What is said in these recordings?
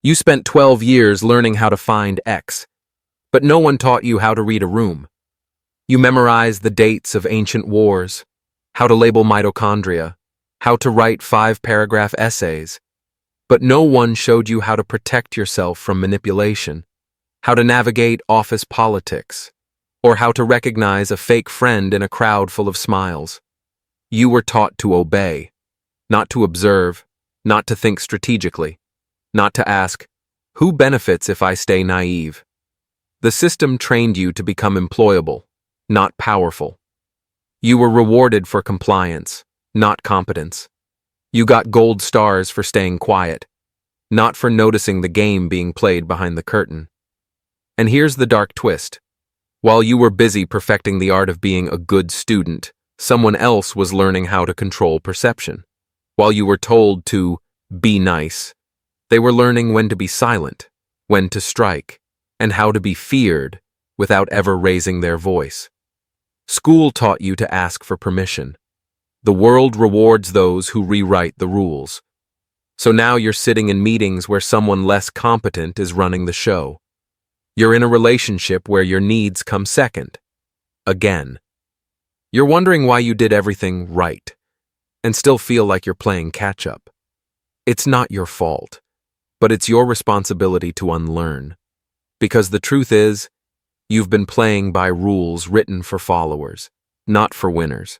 You spent 12 years learning how to find X, but no one taught you how to read a room. You memorized the dates of ancient wars, how to label mitochondria, how to write 5-paragraph essays, but no one showed you how to protect yourself from manipulation, how to navigate office politics, or how to recognize a fake friend in a crowd full of smiles. You were taught to obey, not to observe, not to think strategically, not to ask, who benefits if I stay naive? The system trained you to become employable, not powerful. You were rewarded for compliance, not competence. You got gold stars for staying quiet, not for noticing the game being played behind the curtain. And here's the dark twist. While you were busy perfecting the art of being a good student, someone else was learning how to control perception. While you were told to be nice, they were learning when to be silent, when to strike, and how to be feared without ever raising their voice. School taught you to ask for permission. The world rewards those who rewrite the rules. So now you're sitting in meetings where someone less competent is running the show. You're in a relationship where your needs come second. Again. You're wondering why you did everything right, and still feel like you're playing catch-up. It's not your fault, but it's your responsibility to unlearn. Because the truth is, you've been playing by rules written for followers, not for winners.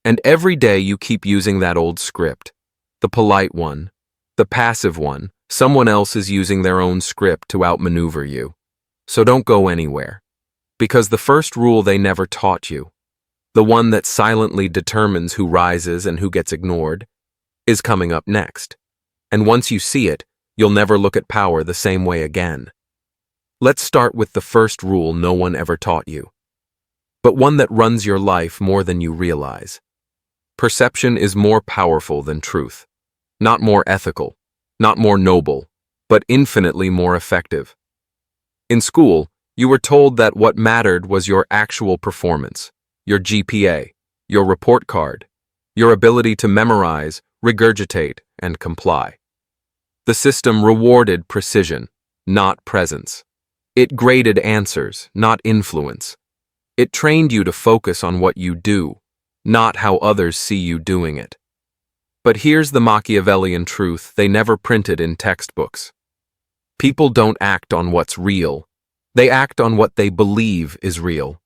And every day you keep using that old script, the polite one, the passive one. Someone else is using their own script to outmaneuver you. So don't go anywhere. Because the first rule they never taught you, the one that silently determines who rises and who gets ignored, is coming up next. And once you see it, you'll never look at power the same way again. Let's start with the first rule no one ever taught you, but one that runs your life more than you realize. Perception is more powerful than truth. Not more ethical, not more noble, but infinitely more effective. In school, you were told that what mattered was your actual performance, your GPA, your report card, your ability to memorize, regurgitate, and comply. The system rewarded precision, not presence. It graded answers, not influence. It trained you to focus on what you do, not how others see you doing it. But here's the Machiavellian truth they never printed in textbooks. People don't act on what's real. They act on what they believe is real.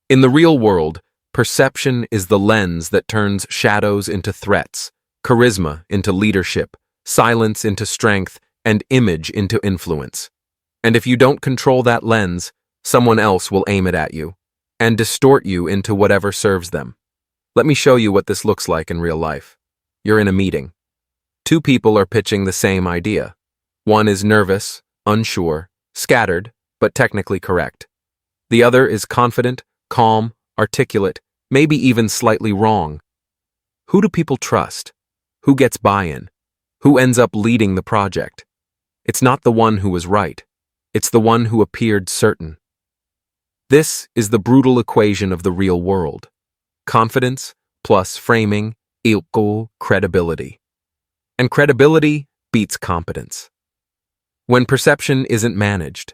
In the real world, perception is the lens that turns shadows into threats, charisma into leadership, silence into strength, and image into influence. And if you don't control that lens, someone else will aim it at you and distort you into whatever serves them. Let me show you what this looks like in real life. You're in a meeting. Two people are pitching the same idea. One is nervous, unsure, scattered, but technically correct. The other is confident, calm, articulate, maybe even slightly wrong. Who do people trust? Who gets buy-in? Who ends up leading the project? It's not the one who was right. It's the one who appeared certain. This is the brutal equation of the real world. Confidence plus framing equals credibility. And credibility beats competence. When perception isn't managed,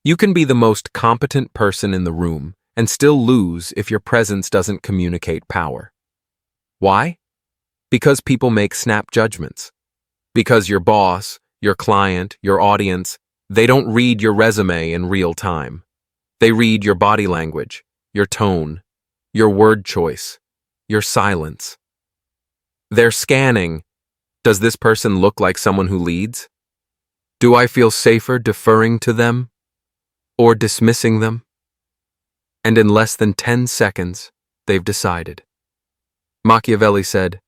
you can be the most competent person in the room and still lose if your presence doesn't communicate power. Why? Because people make snap judgments. Because your boss, your client, your audience, they don't read your resume in real time. They read your body language, your tone, your word choice, your silence. They're scanning. Does this person look like someone who leads? Do I feel safer deferring to them or dismissing them? And in less than 10 seconds, they've decided. Machiavelli said,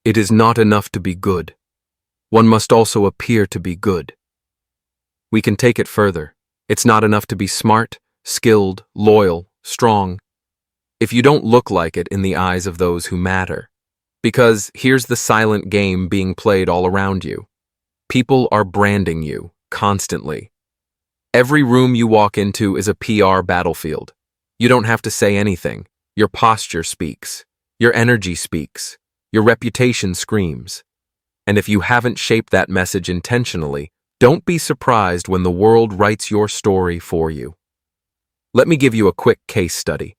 "It is not enough to be good. One must also appear to be good." We can take it further. It's not enough to be smart, skilled, loyal, strong, if you don't look like it in the eyes of those who matter. Because here's the silent game being played all around you. People are branding you constantly. Every room you walk into is a PR battlefield. You don't have to say anything. Your posture speaks. Your energy speaks. Your reputation screams. And if you haven't shaped that message intentionally, Don't be surprised when the world writes your story for you. Let me give you a quick case study.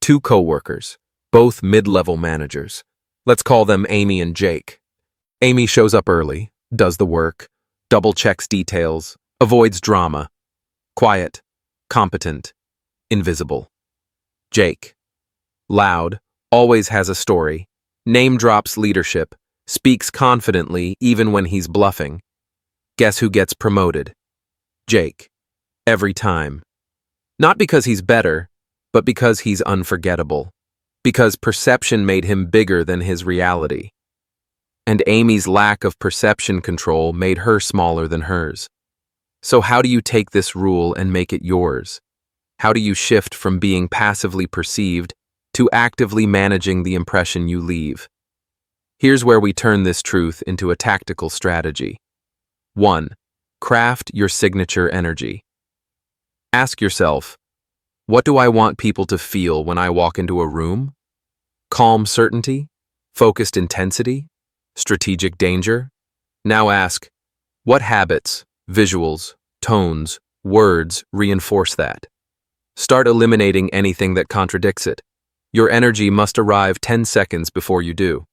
Two coworkers, both mid-level managers. Let's call them Amy and Jake. Amy shows up early, does the work, double-checks details, avoids drama. Quiet, competent, invisible. Jake. Loud, always has a story, name drops leadership, speaks confidently even when he's bluffing. Guess who gets promoted? Jake. Every time. Not because he's better, but because he's unforgettable. Because perception made him bigger than his reality. And Amy's lack of perception control made her smaller than hers. So how do you take this rule and make it yours? How do you shift from being passively perceived to actively managing the impression you leave? Here's where we turn this truth into a tactical strategy. 1. Craft your signature energy. Ask yourself, what do I want people to feel when I walk into a room? Calm certainty? Focused intensity? Strategic danger? Now ask, what habits, visuals, tones, words reinforce that? Start eliminating anything that contradicts it. Your energy must arrive 10 seconds before you do.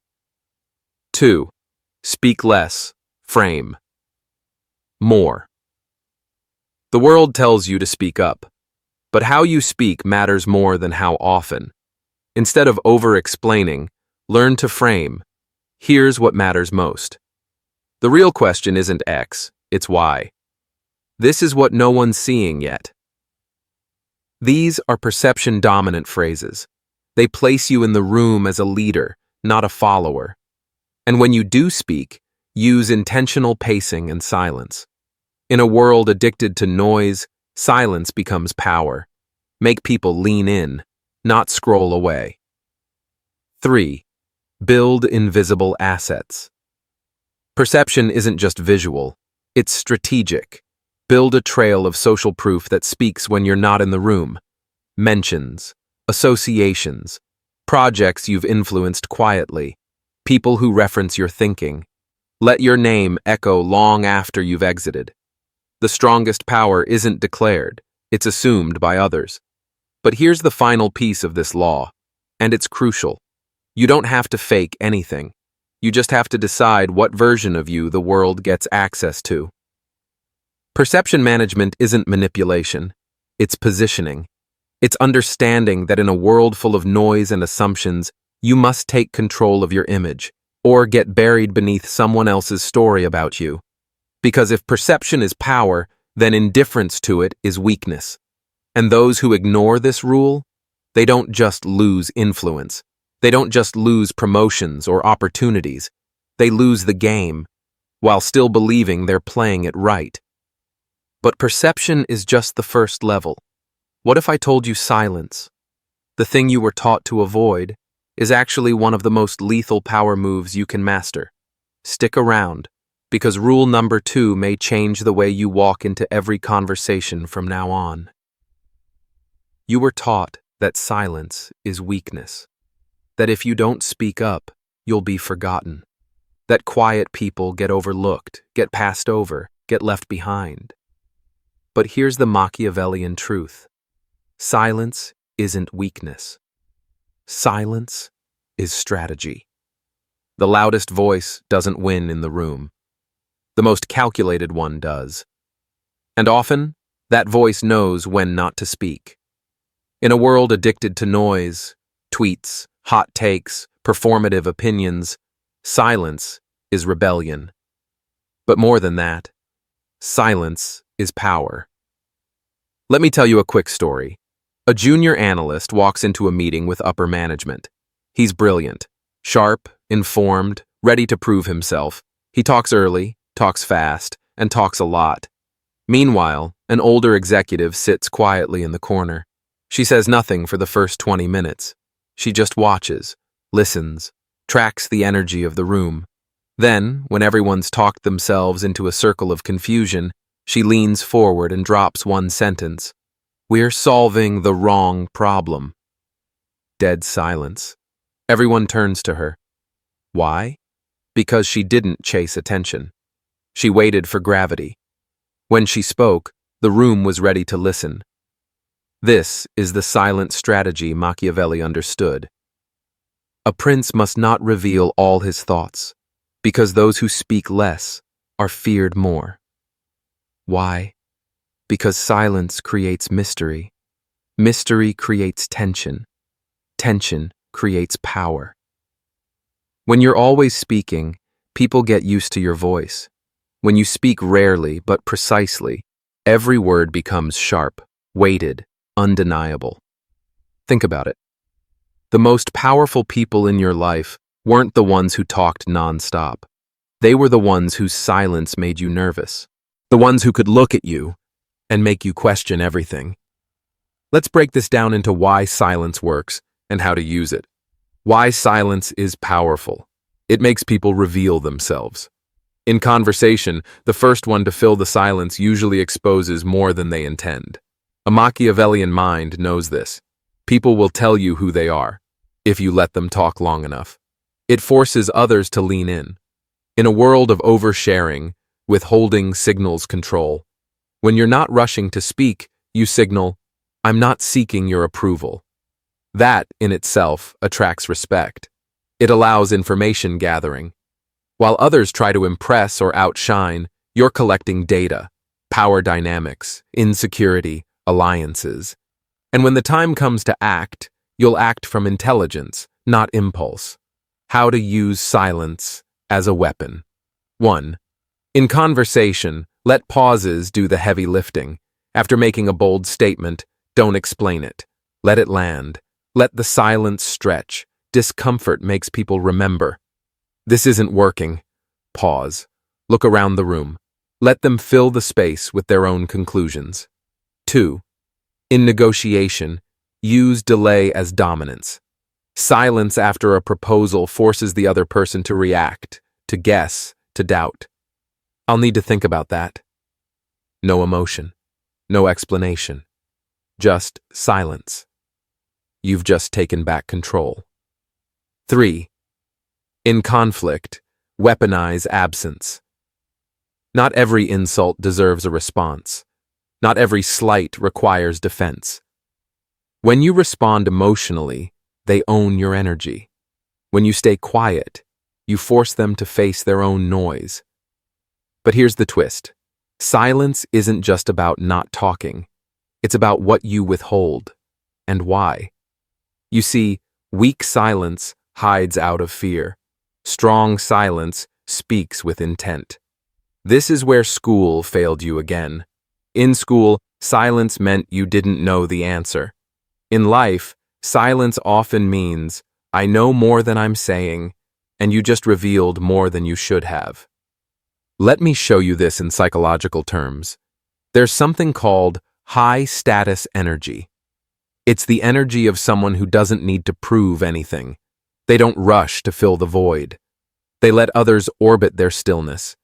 2. Speak less, frame more. The world tells you to speak up, but how you speak matters more than how often. Instead of over-explaining, learn to frame. Here's what matters most. The real question isn't X, it's why. This is what no one's seeing yet. These are perception-dominant phrases. They place you in the room as a leader, not a follower. And when you do speak, use intentional pacing and silence. In a world addicted to noise, silence becomes power. Make people lean in, not scroll away. 3. Build invisible assets. Perception isn't just visual, it's strategic. Build a trail of social proof that speaks when you're not in the room. Mentions, associations, projects you've influenced quietly, people who reference your thinking. Let your name echo long after you've exited. The strongest power isn't declared, it's assumed by others. But here's the final piece of this law, and it's crucial. You don't have to fake anything. You just have to decide what version of you the world gets access to. Perception management isn't manipulation, it's positioning. It's understanding that in a world full of noise and assumptions, you must take control of your image, or get buried beneath someone else's story about you. Because if perception is power, then indifference to it is weakness. And those who ignore this rule, they don't just lose influence. They don't just lose promotions or opportunities. They lose the game, while still believing they're playing it right. But perception is just the first level. What if I told you silence, the thing you were taught to avoid, is actually one of the most lethal power moves you can master? Stick around, because rule number 2 may change the way you walk into every conversation from now on. You were taught that silence is weakness, that if you don't speak up, you'll be forgotten, that quiet people get overlooked, get passed over, get left behind. But here's the Machiavellian truth. Silence isn't weakness. Silence is strategy. The loudest voice doesn't win in the room. The most calculated one does. And often, that voice knows when not to speak. In a world addicted to noise, tweets, hot takes, performative opinions, silence is rebellion. But more than that, silence is power. Let me tell you a quick story. A junior analyst walks into a meeting with upper management. He's brilliant, sharp, informed, ready to prove himself. He talks early, talks fast, and talks a lot. Meanwhile, an older executive sits quietly in the corner. She says nothing for the first 20 minutes. She just watches, listens, tracks the energy of the room. Then, when everyone's talked themselves into a circle of confusion, she leans forward and drops one sentence. "We're solving the wrong problem." Dead silence. Everyone turns to her. Why? Because she didn't chase attention. She waited for gravity. When she spoke, the room was ready to listen. This is the silent strategy Machiavelli understood. A prince must not reveal all his thoughts, because those who speak less are feared more. Why? Because silence creates mystery. Mystery creates tension. Tension creates power. When you're always speaking, people get used to your voice. When you speak rarely but precisely, every word becomes sharp, weighted, undeniable. Think about it. The most powerful people in your life weren't the ones who talked nonstop. They were the ones whose silence made you nervous. The ones who could look at you and make you question everything. Let's break this down into why silence works and how to use it. Why silence is powerful. It makes people reveal themselves. In conversation, the first one to fill the silence usually exposes more than they intend. A Machiavellian mind knows this. People will tell you who they are, if you let them talk long enough. It forces others to lean in. In a world of oversharing, withholding signals control. When you're not rushing to speak, you signal, "I'm not seeking your approval." That, in itself, attracts respect. It allows information gathering. While others try to impress or outshine, you're collecting data, power dynamics, insecurity, alliances. And when the time comes to act, you'll act from intelligence, not impulse. How to use silence as a weapon. 1. In conversation, let pauses do the heavy lifting. After making a bold statement, don't explain it. Let it land. Let the silence stretch. Discomfort makes people remember. This isn't working. Pause. Look around the room. Let them fill the space with their own conclusions. 2. In negotiation, use delay as dominance. Silence after a proposal forces the other person to react, to guess, to doubt. I'll need to think about that. No emotion, no explanation, just silence. You've just taken back control. 3. In conflict, weaponize absence. Not every insult deserves a response. Not every slight requires defense. When you respond emotionally, they own your energy. When you stay quiet, you force them to face their own noise. But here's the twist. Silence isn't just about not talking. It's about what you withhold and why. You see, weak silence hides out of fear. Strong silence speaks with intent. This is where school failed you again. In school, silence meant you didn't know the answer. In life, silence often means, I know more than I'm saying, and you just revealed more than you should have. Let me show you this in psychological terms. There's something called high-status energy. It's the energy of someone who doesn't need to prove anything. They don't rush to fill the void. They let others orbit their stillness.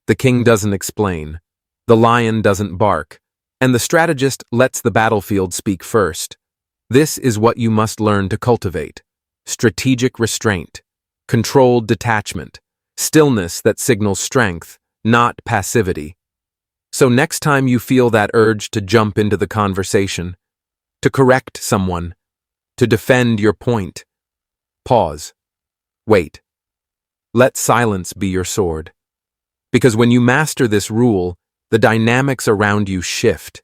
The king doesn't explain. The lion doesn't bark. And the strategist lets the battlefield speak first. This is what you must learn to cultivate. Strategic restraint. Controlled detachment. Stillness that signals strength, not passivity. So next time you feel that urge to jump into the conversation, to correct someone, to defend your point, pause. Wait. Let silence be your sword. Because when you master this rule, the dynamics around you shift.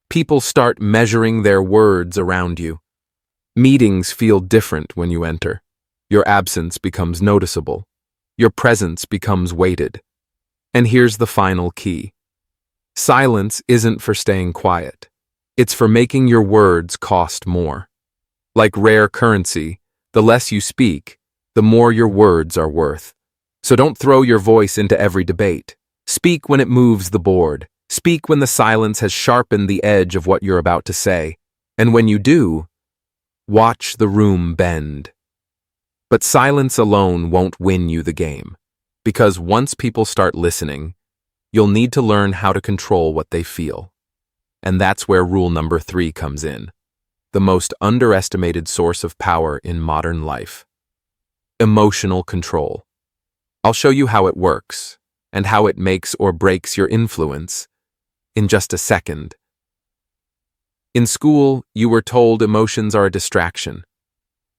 People start measuring their words around you. Meetings feel different when you enter. Your absence becomes noticeable. Your presence becomes weighted. And here's the final key. Silence isn't for staying quiet. It's for making your words cost more. Like rare currency, the less you speak, the more your words are worth. So don't throw your voice into every debate. Speak when it moves the board. Speak when the silence has sharpened the edge of what you're about to say. And when you do, watch the room bend. But silence alone won't win you the game, because once people start listening, you'll need to learn how to control what they feel. And that's where rule number 3 comes in, the most underestimated source of power in modern life. Emotional control. I'll show you how it works, and how it makes or breaks your influence, in just a second. In school, you were told emotions are a distraction.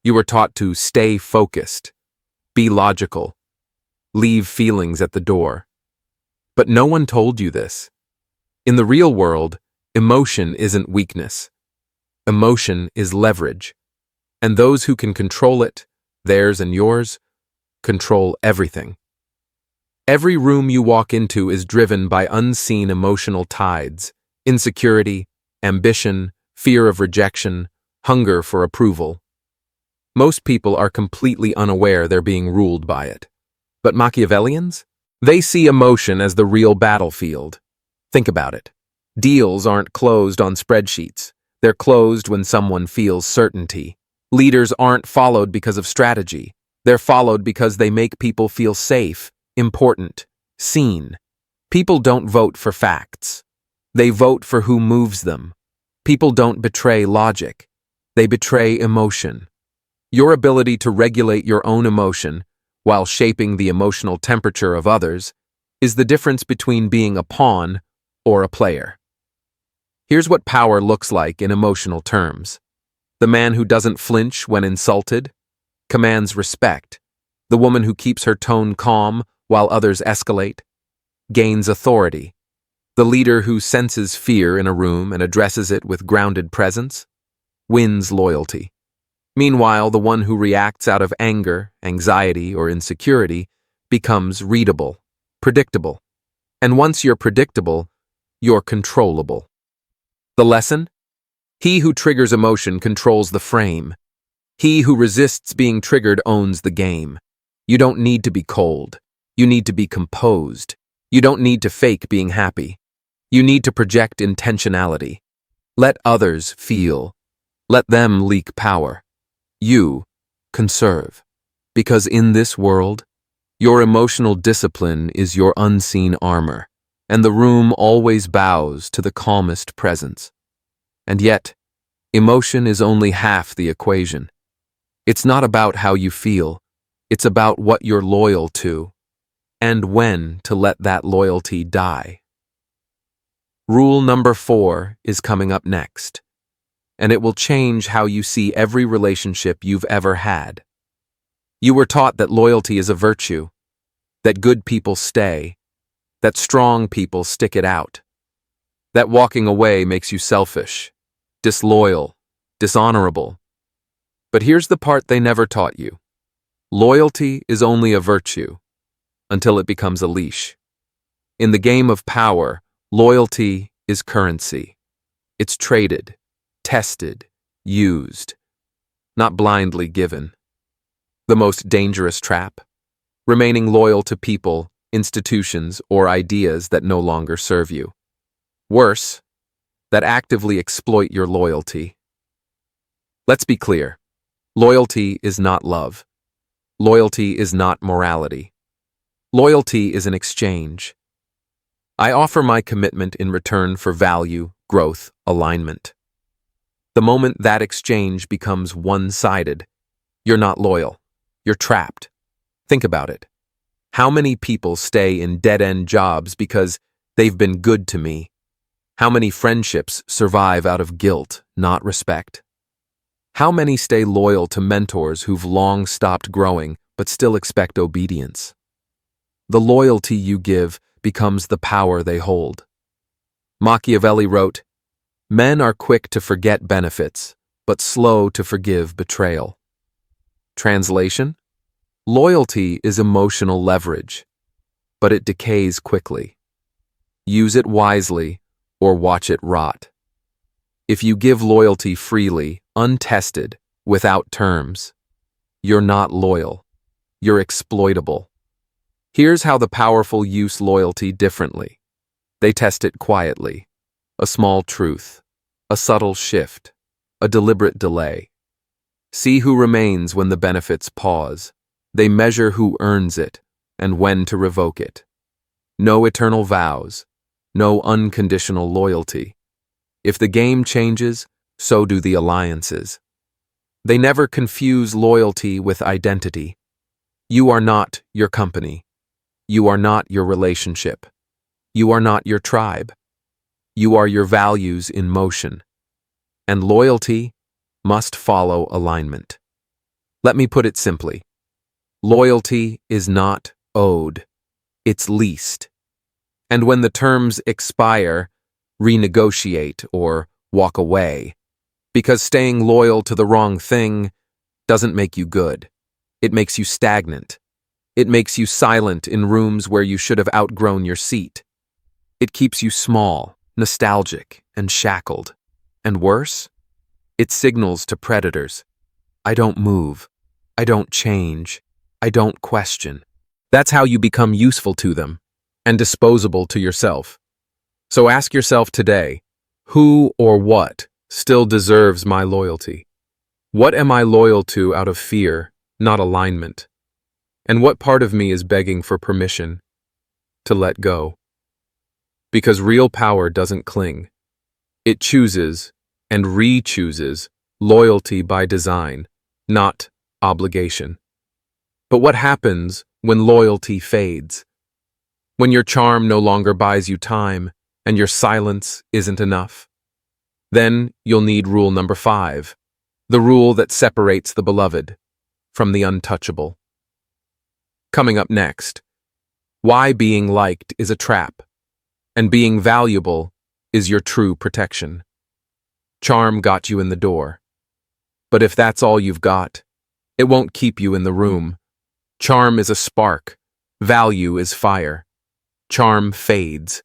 You were taught to stay focused, be logical, leave feelings at the door. But no one told you this. In the real world, emotion isn't weakness. Emotion is leverage. And those who can control it, theirs and yours, control everything. Every room you walk into is driven by unseen emotional tides: insecurity, ambition, fear of rejection, hunger for approval. Most people are completely unaware they're being ruled by it. But Machiavellians? They see emotion as the real battlefield. Think about it. Deals aren't closed on spreadsheets. They're closed when someone feels certainty. Leaders aren't followed because of strategy. They're followed because they make people feel safe, important, seen. People don't vote for facts. They vote for who moves them. People don't betray logic. They betray emotion. Your ability to regulate your own emotion while shaping the emotional temperature of others is the difference between being a pawn or a player. Here's what power looks like in emotional terms. The man who doesn't flinch when insulted commands respect. The woman who keeps her tone calm while others escalate gains authority. The leader who senses fear in a room and addresses it with grounded presence wins loyalty. Meanwhile, the one who reacts out of anger, anxiety, or insecurity becomes readable, predictable. And once you're predictable, you're controllable. The lesson? He who triggers emotion controls the frame. He who resists being triggered owns the game. You don't need to be cold. You need to be composed. You don't need to fake being happy. You need to project intentionality. Let others feel. Let them leak power. You conserve. Because in this world, your emotional discipline is your unseen armor, and the room always bows to the calmest presence. And yet, emotion is only half the equation. It's not about how you feel. It's about what you're loyal to, and when to let that loyalty die. Rule number 4 is coming up next, and it will change how you see every relationship you've ever had. You were taught that loyalty is a virtue, that good people stay, that strong people stick it out, that walking away makes you selfish, disloyal, dishonorable. But here's the part they never taught you. Loyalty is only a virtue until it becomes a leash. In the game of power, loyalty is currency. It's traded, tested, used, not blindly given. The most dangerous trap? Remaining loyal to people, institutions, or ideas that no longer serve you. Worse, that actively exploit your loyalty. Let's be clear. Loyalty is not love. Loyalty is not morality. Loyalty is an exchange. I offer my commitment in return for value, growth, alignment. The moment that exchange becomes one-sided, you're not loyal. You're trapped. Think about it. How many people stay in dead-end jobs because they've been good to me? How many friendships survive out of guilt, not respect? How many stay loyal to mentors who've long stopped growing but still expect obedience? The loyalty you give becomes the power they hold. Machiavelli wrote, "Men are quick to forget benefits, but slow to forgive betrayal." Translation? Loyalty is emotional leverage, but it decays quickly. Use it wisely or watch it rot. If you give loyalty freely, untested, without terms, you're not loyal. You're exploitable. Here's how the powerful use loyalty differently. They test it quietly. A small truth, a subtle shift, a deliberate delay. See who remains when the benefits pause. They measure who earns it and when to revoke it. No eternal vows, no unconditional loyalty. If the game changes, so do the alliances. They never confuse loyalty with identity. You are not your company. You are not your relationship. You are not your tribe. You are your values in motion, and loyalty must follow alignment. Let me put it simply. Loyalty is not owed, it's leased. And when the terms expire, renegotiate or walk away. Because staying loyal to the wrong thing doesn't make you good. It makes you stagnant. It makes you silent in rooms where you should have outgrown your seat. It keeps you small, nostalgic, and shackled. And worse, it signals to predators. I don't move. I don't change. I don't question. That's how you become useful to them and disposable to yourself. So ask yourself today, who or what still deserves my loyalty? What am I loyal to out of fear, not alignment? And what part of me is begging for permission to let go? Because real power doesn't cling. It chooses and re-chooses loyalty by design, not obligation. But what happens when loyalty fades? When your charm no longer buys you time and your silence isn't enough? Then you'll need rule number 5, the rule that separates the beloved from the untouchable. Coming up next, why being liked is a trap, and being valuable is your true protection. Charm got you in the door, but if that's all you've got, it won't keep you in the room. Charm is a spark, value is fire. Charm fades,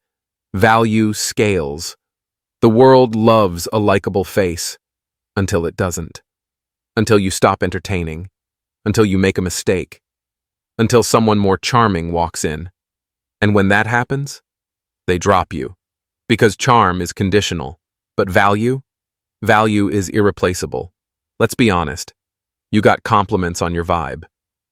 value scales. The world loves a likable face until it doesn't. Until you stop entertaining, until you make a mistake, until someone more charming walks in. And when that happens, they drop you. Because charm is conditional, but value is irreplaceable. Let's be honest. You got compliments on your vibe.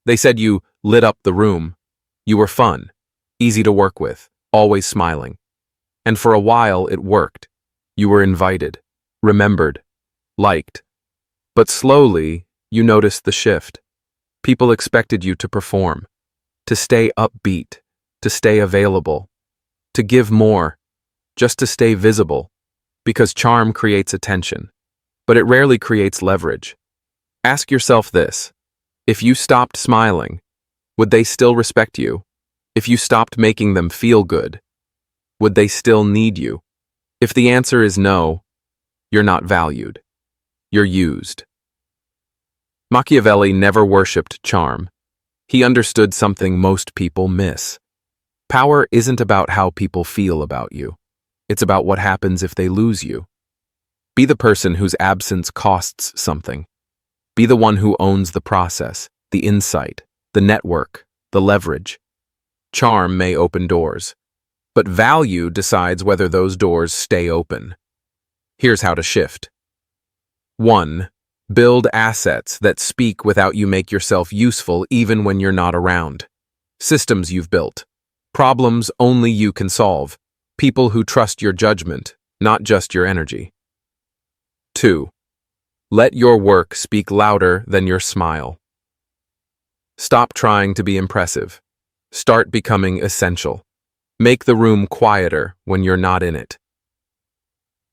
They said you lit up the room. You were fun, easy to work with, always smiling. And for a while it worked. You were invited, remembered, liked. But slowly, you noticed the shift. People expected you to perform, to stay upbeat, to stay available, to give more, just to stay visible, because charm creates attention, but it rarely creates leverage. Ask yourself this: if you stopped smiling, would they still respect you? If you stopped making them feel good, would they still need you? If the answer is no, you're not valued. You're used. Machiavelli never worshipped charm. He understood something most people miss. Power isn't about how people feel about you. It's about what happens if they lose you. Be the person whose absence costs something. Be the one who owns the process, the insight, the network, the leverage. Charm may open doors, but value decides whether those doors stay open. Here's how to shift. 1. Build assets that speak without you make yourself useful even when you're not around. Systems you've built. Problems only you can solve. People who trust your judgment, not just your energy. 2. Let your work speak louder than your smile. Stop trying to be impressive. Start becoming essential. Make the room quieter when you're not in it.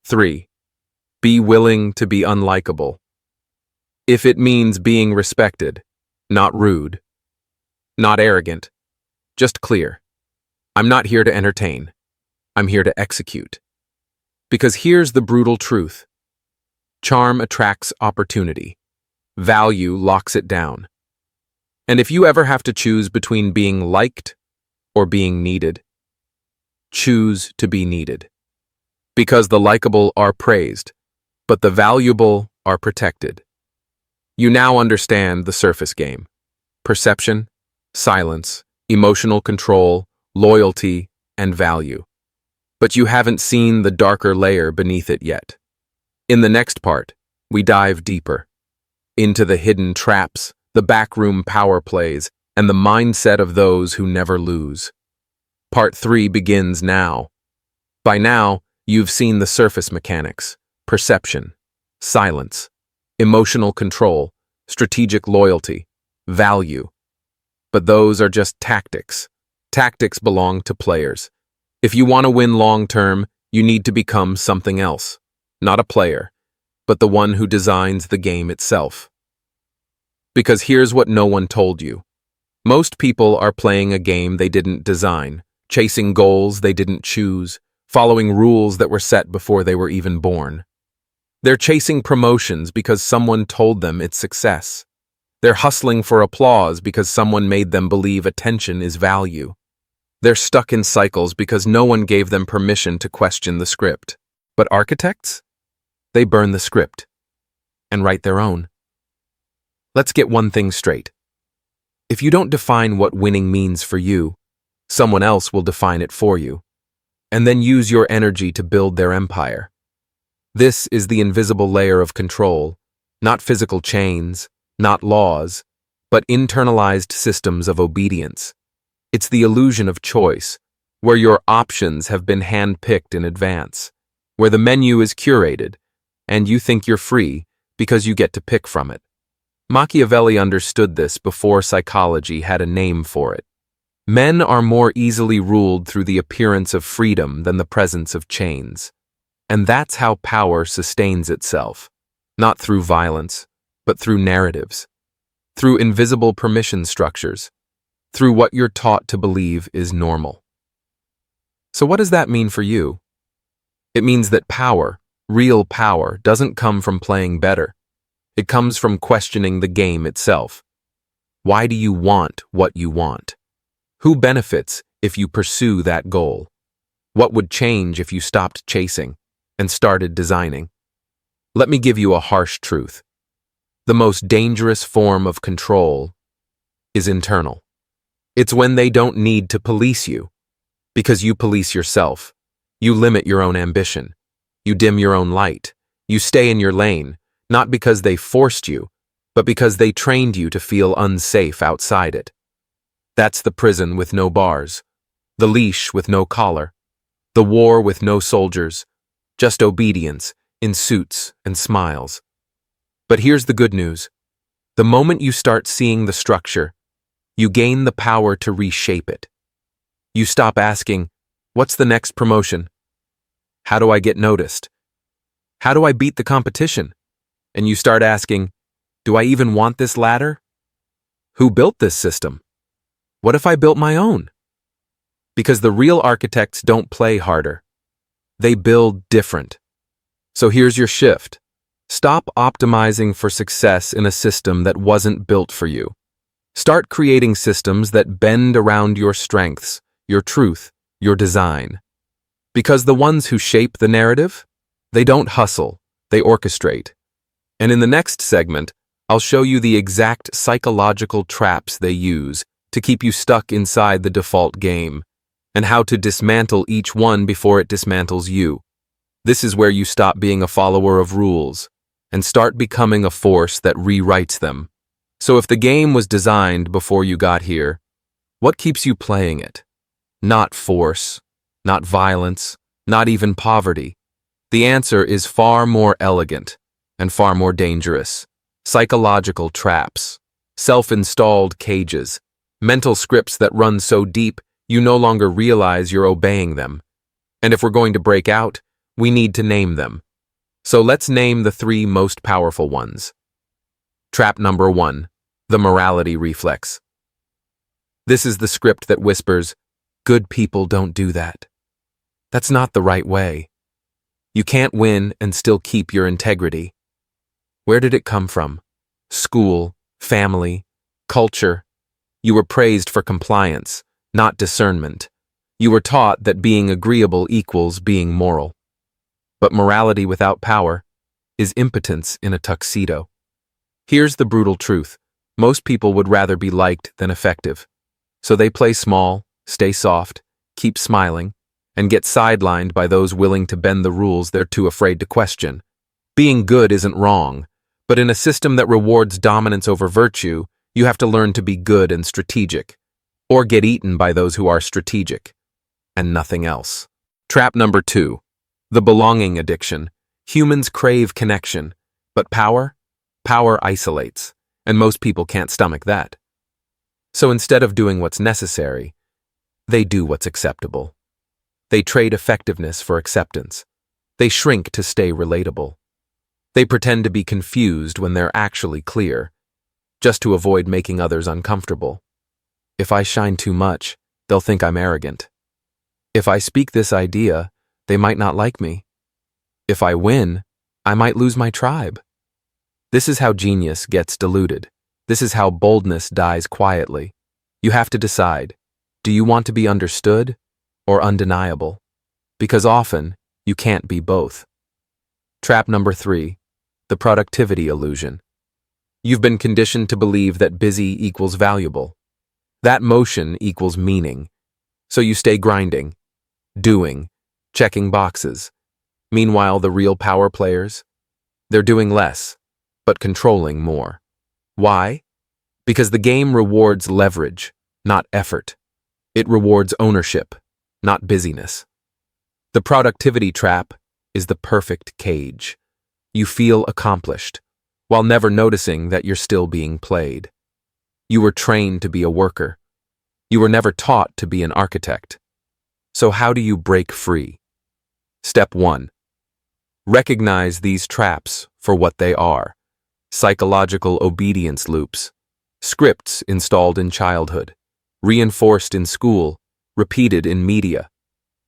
3. Be willing to be unlikable. If it means being respected, not rude, not arrogant, just clear. I'm not here to entertain. I'm here to execute. Because here's the brutal truth. Charm attracts opportunity. Value locks it down. And if you ever have to choose between being liked or being needed, choose to be needed. Because the likable are praised, but the valuable are protected. You now understand the surface game. Perception, silence, emotional control, loyalty, and value. But you haven't seen the darker layer beneath it yet. In the next part, we dive deeper into the hidden traps, the backroom power plays, and the mindset of those who never lose. Part 3 begins now. By now, you've seen the surface mechanics: perception, silence, emotional control, strategic loyalty, value. But those are just tactics. Tactics belong to players. If you want to win long-term, You need to become something else, not a player, but the one who designs the game itself. Because here's what no one told you. Most people are playing a game they didn't design, chasing goals they didn't choose, following rules that were set before they were even born. They're chasing promotions because someone told them it's success. They're hustling for applause because someone made them believe attention is value. They're stuck in cycles because no one gave them permission to question the script. But architects? They burn the script and write their own. Let's get one thing straight. If you don't define what winning means for you, someone else will define it for you, and then use your energy to build their empire. This is the invisible layer of control, not physical chains, not laws, but internalized systems of obedience. It's the illusion of choice, where your options have been hand-picked in advance, where the menu is curated, and you think you're free because you get to pick from it. Machiavelli understood this before psychology had a name for it. Men are more easily ruled through the appearance of freedom than the presence of chains. And that's how power sustains itself, not through violence, but through narratives, through invisible permission structures, through what you're taught to believe is normal. So what does that mean for you? It means that power, real power, doesn't come from playing better. It comes from questioning the game itself. Why do you want what you want? Who benefits if you pursue that goal? What would change if you stopped chasing and started designing? Let me give you a harsh truth. The most dangerous form of control is internal. It's when they don't need to police you, because you police yourself. You limit your own ambition. You dim your own light. You stay in your lane, not because they forced you, but because they trained you to feel unsafe outside it. That's the prison with no bars, the leash with no collar, the war with no soldiers, just obedience in suits and smiles. But here's the good news. The moment you start seeing the structure, you gain the power to reshape it. You stop asking, what's the next promotion? How do I get noticed? How do I beat the competition? And you start asking, do I even want this ladder? Who built this system? What if I built my own? Because the real architects don't play harder. They build different. So here's your shift. Stop optimizing for success in a system that wasn't built for you. Start creating systems that bend around your strengths, your truth, your design. Because the ones who shape the narrative, they don't hustle, they orchestrate. And in the next segment, I'll show you the exact psychological traps they use to keep you stuck inside the default game, and how to dismantle each one before it dismantles you. This is where you stop being a follower of rules and start becoming a force that rewrites them. So if the game was designed before you got here, what keeps you playing it? Not force, not violence, not even poverty. The answer is far more elegant and far more dangerous. Psychological traps, self-installed cages, mental scripts that run so deep you no longer realize you're obeying them. And if we're going to break out, we need to name them. So let's name the 3 most powerful ones. Trap number 1, the morality reflex. This is the script that whispers, good people don't do that. That's not the right way. You can't win and still keep your integrity. Where did it come from? School, family, culture. You were praised for compliance, not discernment. You were taught that being agreeable equals being moral. But morality without power is impotence in a tuxedo. Here's the brutal truth. Most people would rather be liked than effective. So they play small, stay soft, keep smiling, and get sidelined by those willing to bend the rules they're too afraid to question. Being good isn't wrong, but in a system that rewards dominance over virtue, you have to learn to be good and strategic, or get eaten by those who are strategic, and nothing else. Trap number 2, the belonging addiction. Humans crave connection, but power isolates, and most people can't stomach that. So instead of doing what's necessary, they do what's acceptable. They trade effectiveness for acceptance. They shrink to stay relatable. They pretend to be confused when they're actually clear, just to avoid making others uncomfortable. If I shine too much, they'll think I'm arrogant. If I speak this idea, they might not like me. If I win, I might lose my tribe. This is how genius gets diluted. This is how boldness dies quietly. You have to decide, do you want to be understood or undeniable? Because often, you can't be both. Trap number 3, the productivity illusion. You've been conditioned to believe that busy equals valuable. That motion equals meaning. So you stay grinding, doing, checking boxes. Meanwhile, the real power players, they're doing less, but controlling more. Why? Because the game rewards leverage, not effort. It rewards ownership, not busyness. The productivity trap is the perfect cage. You feel accomplished, while never noticing that you're still being played. You were trained to be a worker. You were never taught to be an architect. So how do you break free? Step 1. Recognize these traps for what they are: psychological obedience loops, scripts installed in childhood, reinforced in school, repeated in media.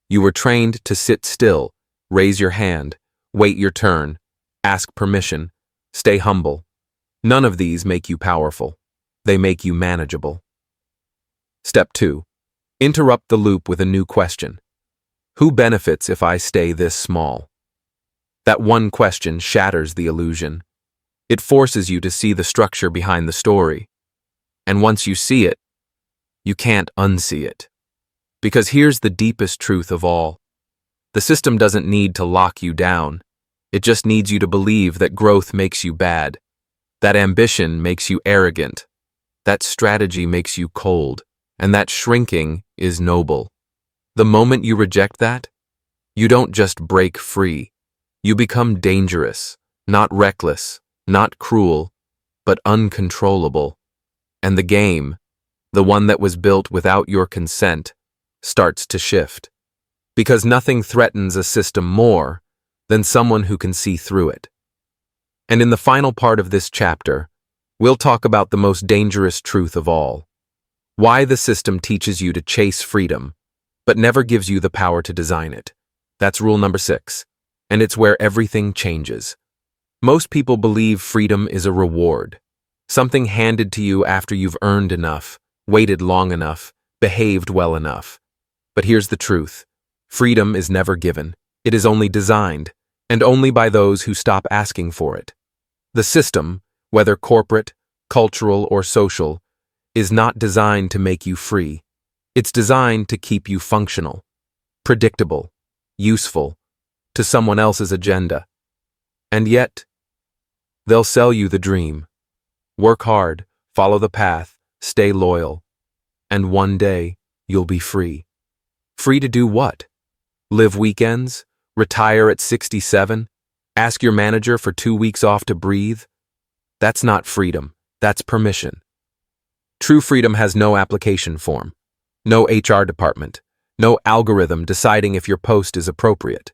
You were trained to sit still, raise your hand, wait your turn, ask permission, stay humble. None of these make you powerful. They make you manageable. Step 2. Interrupt the loop with a new question. Who benefits if I stay this small? That one question shatters the illusion. It forces you to see the structure behind the story. And once you see it, you can't unsee it. Because here's the deepest truth of all. The system doesn't need to lock you down. It just needs you to believe that growth makes you bad, that ambition makes you arrogant, that strategy makes you cold, and that shrinking is noble. The moment you reject that, you don't just break free. You become dangerous, not reckless, not cruel, but uncontrollable. And the game, the one that was built without your consent, starts to shift. Because nothing threatens a system more than someone who can see through it. And in the final part of this chapter, we'll talk about the most dangerous truth of all: why the system teaches you to chase freedom, but never gives you the power to design it. That's rule number 6, and it's where everything changes. Most people believe freedom is a reward, something handed to you after you've earned enough, waited long enough, behaved well enough. But here's the truth: freedom is never given. It is only designed, and only by those who stop asking for it. The system, whether corporate, cultural, or social, is not designed to make you free. It's designed to keep you functional, predictable, useful, to someone else's agenda. And yet, they'll sell you the dream. Work hard, follow the path, stay loyal, and one day you'll be free. Free to do what? Live weekends? Retire at 67? Ask your manager for 2 weeks off to breathe? That's not freedom. That's permission. True freedom has no application form, no HR department, no algorithm deciding if your post is appropriate.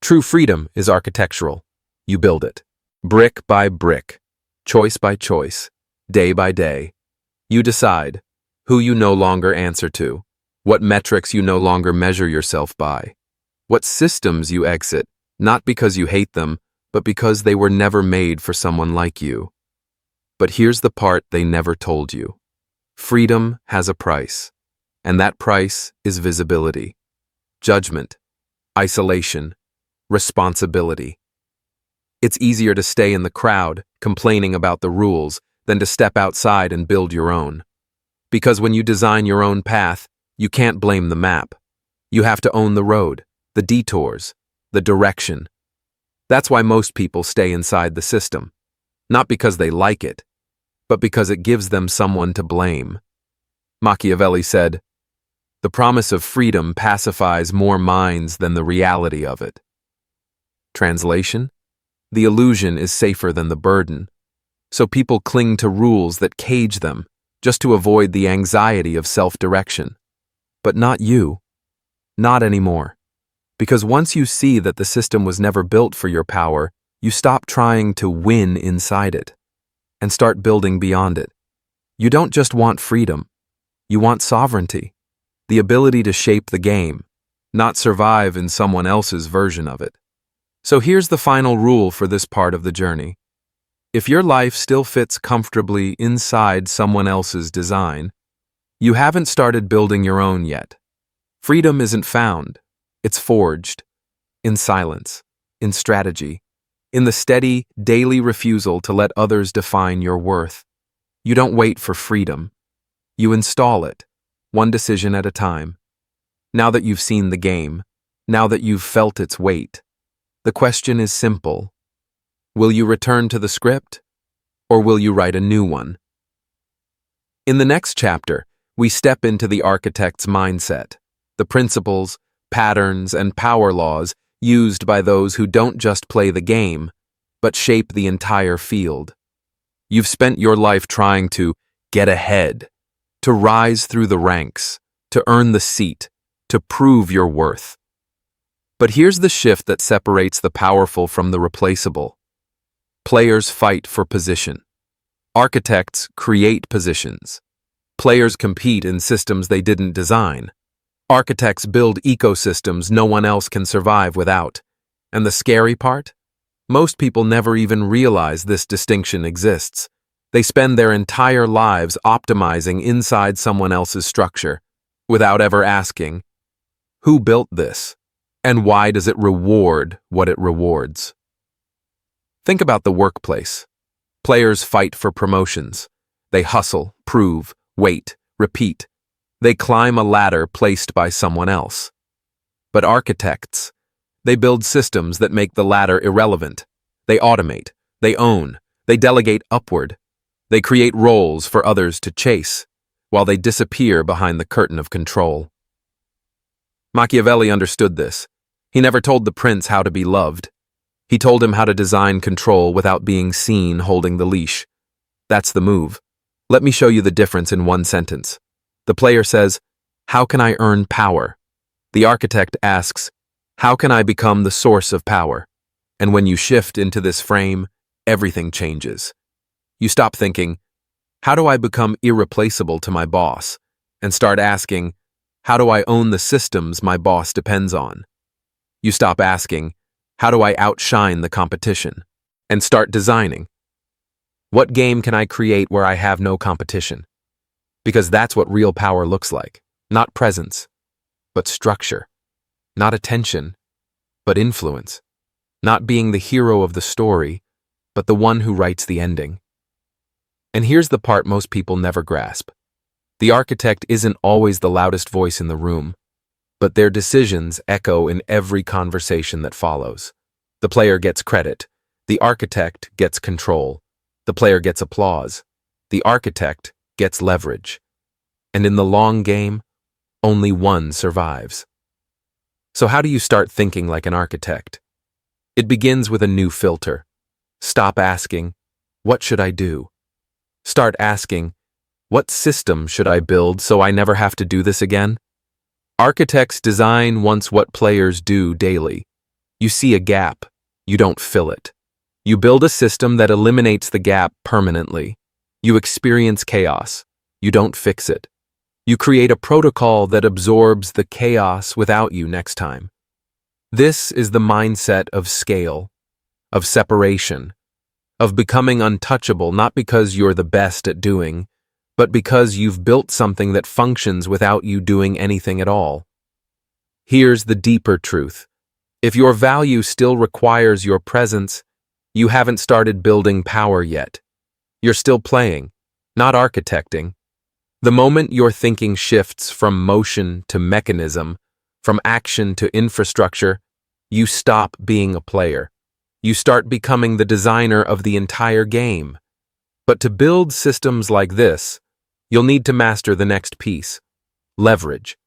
True freedom is architectural. You build it, brick by brick, choice by choice, day by day. You decide who you no longer answer to, what metrics you no longer measure yourself by, what systems you exit, not because you hate them, but because they were never made for someone like you. But here's the part they never told you. Freedom has a price, and that price is visibility, judgment, isolation, responsibility. It's easier to stay in the crowd, complaining about the rules, than to step outside and build your own. Because when you design your own path, you can't blame the map. You have to own the road, the detours, the direction. That's why most people stay inside the system. Not because they like it, but because it gives them someone to blame. Machiavelli said, "The promise of freedom pacifies more minds than the reality of it." Translation: the illusion is safer than the burden. So people cling to rules that cage them, just to avoid the anxiety of self-direction. But not you. Not anymore. Because once you see that the system was never built for your power, you stop trying to win inside it and start building beyond it. You don't just want freedom, you want sovereignty, the ability to shape the game, not survive in someone else's version of it. So here's the final rule for this part of the journey. If your life still fits comfortably inside someone else's design, you haven't started building your own yet. Freedom isn't found, it's forged. In silence, in strategy, in the steady, daily refusal to let others define your worth. You don't wait for freedom. You install it, one decision at a time. Now that you've seen the game, now that you've felt its weight, the question is simple. Will you return to the script, or will you write a new one? In the next chapter, we step into the architect's mindset, the principles, patterns, and power laws used by those who don't just play the game, but shape the entire field. You've spent your life trying to get ahead, to rise through the ranks, to earn the seat, to prove your worth. But here's the shift that separates the powerful from the replaceable. Players fight for position. Architects create positions. Players compete in systems they didn't design. Architects build ecosystems no one else can survive without. And the scary part? Most people never even realize this distinction exists. They spend their entire lives optimizing inside someone else's structure, without ever asking, who built this? And why does it reward what it rewards? Think about the workplace. Players fight for promotions. They hustle, prove, wait, repeat. They climb a ladder placed by someone else. But architects, they build systems that make the ladder irrelevant. They automate, they own, they delegate upward. They create roles for others to chase, while they disappear behind the curtain of control. Machiavelli understood this. He never told the prince how to be loved. He told him how to design control without being seen holding the leash. That's the move. Let me show you the difference in one sentence. The player says, "How can I earn power?" The architect asks, "How can I become the source of power?" And when you shift into this frame, everything changes. You stop thinking, "How do I become irreplaceable to my boss?" and start asking, "How do I own the systems my boss depends on?" You stop asking, "How do I outshine the competition?" and start designing. What game can I create where I have no competition? Because that's what real power looks like. Not presence, but structure. Not attention, but influence. Not being the hero of the story, but the one who writes the ending. And here's the part most people never grasp. The architect isn't always the loudest voice in the room, but their decisions echo in every conversation that follows. The player gets credit. The architect gets control. The player gets applause. The architect gets leverage. And in the long game, only one survives. So how do you start thinking like an architect? It begins with a new filter. Stop asking, "What should I do?" Start asking, "What system should I build so I never have to do this again?" Architects design once what players do daily. You see a gap, you don't fill it. You build a system that eliminates the gap permanently. You experience chaos, you don't fix it. You create a protocol that absorbs the chaos without you next time. This is the mindset of scale, of separation, of becoming untouchable not because you're the best at doing, but because you've built something that functions without you doing anything at all. Here's the deeper truth. If your value still requires your presence, you haven't started building power yet. You're still playing, not architecting. The moment your thinking shifts from motion to mechanism, from action to infrastructure, you stop being a player. You start becoming the designer of the entire game. But to build systems like this, you'll need to master the next piece: leverage.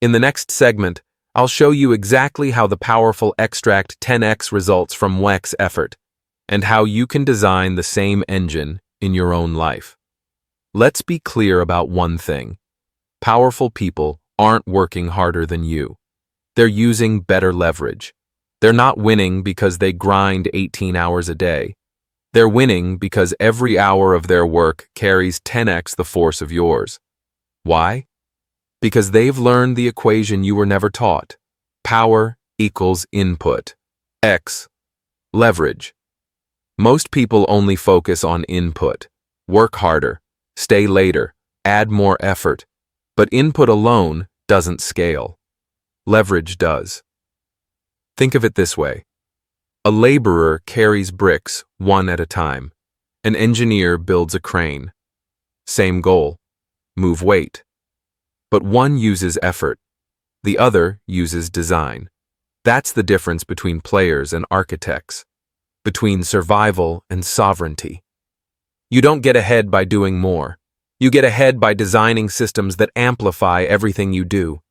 In the next segment, I'll show you exactly how the powerful extract 10x results from WEX effort, and how you can design the same engine in your own life. Let's be clear about one thing. Powerful people aren't working harder than you. They're using better leverage. They're not winning because they grind 18 hours a day. They're winning because every hour of their work carries 10x the force of yours. Why? Because they've learned the equation you were never taught. Power equals input. X, leverage. Most people only focus on input. Work harder, stay later, add more effort. But input alone doesn't scale. Leverage does. Think of it this way. A laborer carries bricks one at a time. An engineer builds a crane. Same goal, move weight. But one uses effort. The other uses design. That's the difference between players and architects, between survival and sovereignty. You don't get ahead by doing more. You get ahead by designing systems that amplify everything you do.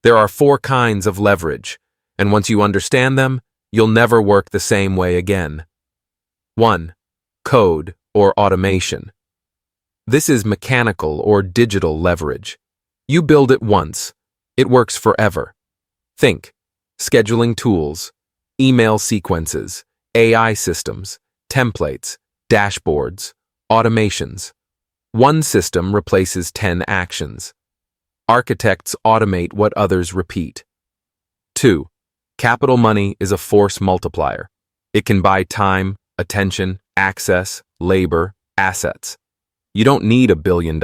There are 4 kinds of leverage, and once you understand them, you'll never work the same way again. 1. Code or automation. This is mechanical or digital leverage. You build it once. It works forever. Think: scheduling tools, email sequences, AI systems, templates, dashboards, automations. One system replaces 10 actions. Architects automate what others repeat. 2. Capital money is a force multiplier. It can buy time, attention, access, labor, assets. You don't need $1 billion.